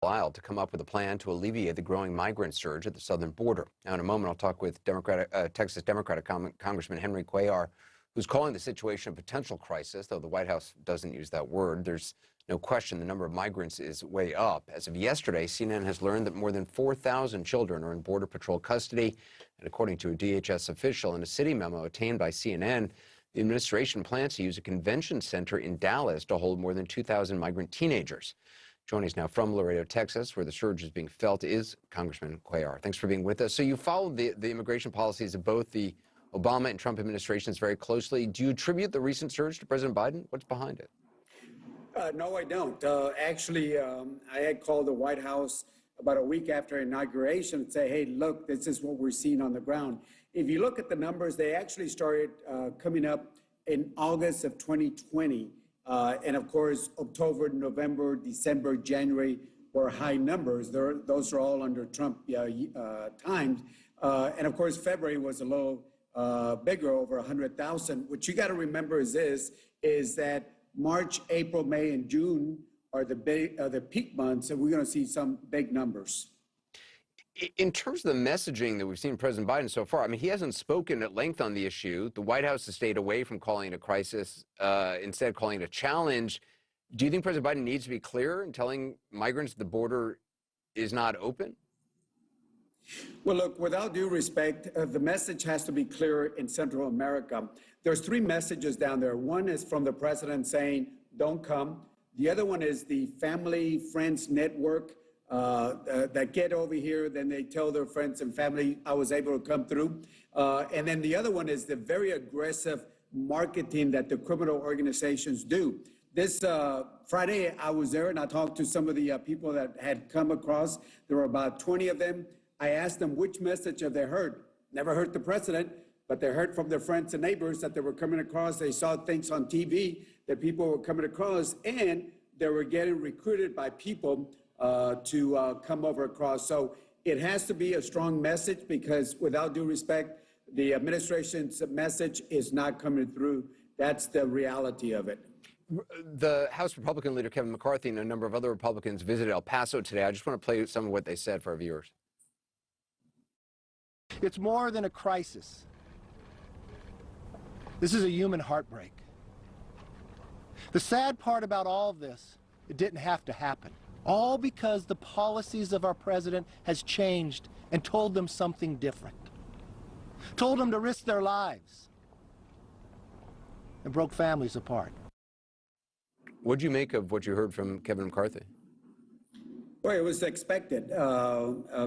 While to come up with a plan to alleviate the growing migrant surge at the southern border. Now, in a moment, I'll talk with Texas Democratic Congressman Henry Cuellar, who's calling the situation a potential crisis, though the White House doesn't use that word. There's no question the number of migrants is way up. As of yesterday, CNN has learned that more than 4,000 children are in Border Patrol custody. And according to a DHS official in a city memo obtained by CNN, the administration plans to use a convention center in Dallas to hold more than 2,000 migrant teenagers. Joining us now from Laredo, Texas, where the surge is being felt, is Congressman Cuellar. Thanks for being with us. So you followed the immigration policies of both the Obama and Trump administrations very closely. Do you attribute the recent surge to President Biden? What's behind it? No, I don't. Actually, I had called the White House about a week after inauguration and say, hey, look, this is what we're seeing on the ground. If you look at the numbers, they actually started coming up in August of 2020. And of course, October, November, December, January were high numbers. Those are all under Trump times. And of course, February was a little bigger, over 100,000. What you got to remember is that March, April, May, and June are the peak months, and we're going to see some big numbers. In terms of the messaging that we've seen President Biden so far, I mean, he hasn't spoken at length on the issue. The White House has stayed away from calling it a crisis, instead calling it a challenge. Do you think President Biden needs to be clearer in telling migrants the border is not open? Well, look, without due respect, the message has to be clear in Central America. There's three messages down there. One is from the president saying, don't come. The other one is the family friends network that get over here, then they tell their friends and family, I was able to come through. And then the other one is the very aggressive marketing that the criminal organizations do. This Friday, I was there and I talked to some of the people that had come across. There were about 20 of them. I asked them which message have they heard. Never heard the president, but they heard from their friends and neighbors that they were coming across. They saw things on TV that people were coming across, and they were getting recruited by people to come over across. So it has to be a strong message because without due respect, the administration's message is not coming through. That's the reality of it. The House Republican leader, Kevin McCarthy, and a number of other Republicans visited El Paso today. I just want to play some of what they said for our viewers. It's more than a crisis. This is a human heartbreak. The sad part about all of this, it didn't have to happen. All because the policies of our president has changed and told them something different. Told them to risk their lives and broke families apart. What did you make of what you heard from Kevin McCarthy? Well, it was expected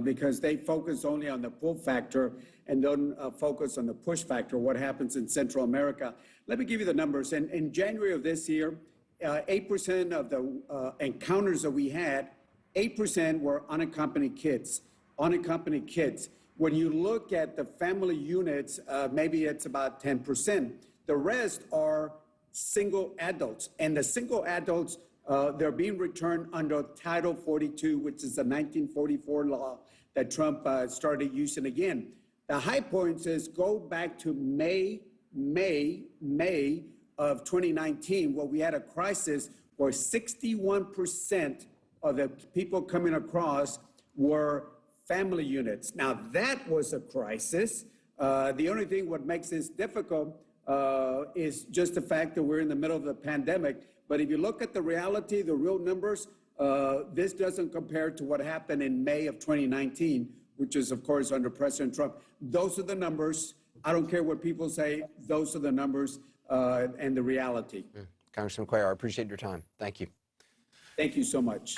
because they focus only on the pull factor and don't focus on the push factor, what happens in Central America. Let me give you the numbers. In January of this year, 8% of the encounters that we had, 8% were unaccompanied kids. Unaccompanied kids. When you look at the family units, maybe it's about 10%. The rest are single adults. And the single adults, they're being returned under Title 42, which is the 1944 law that Trump started using again. The high points is go back to May of 2019, where we had a crisis where 61% of the people coming across were family units. Now, that was a crisis. The only thing what makes this difficult is just the fact that we're in the middle of the pandemic. But if you look at the reality, the real numbers, this doesn't compare to what happened in May of 2019, which is, of course, under President Trump. Those are the numbers. I don't care what people say. Those are the numbers and the reality. Congressman Cuellar, I appreciate your time. Thank you. Thank you so much.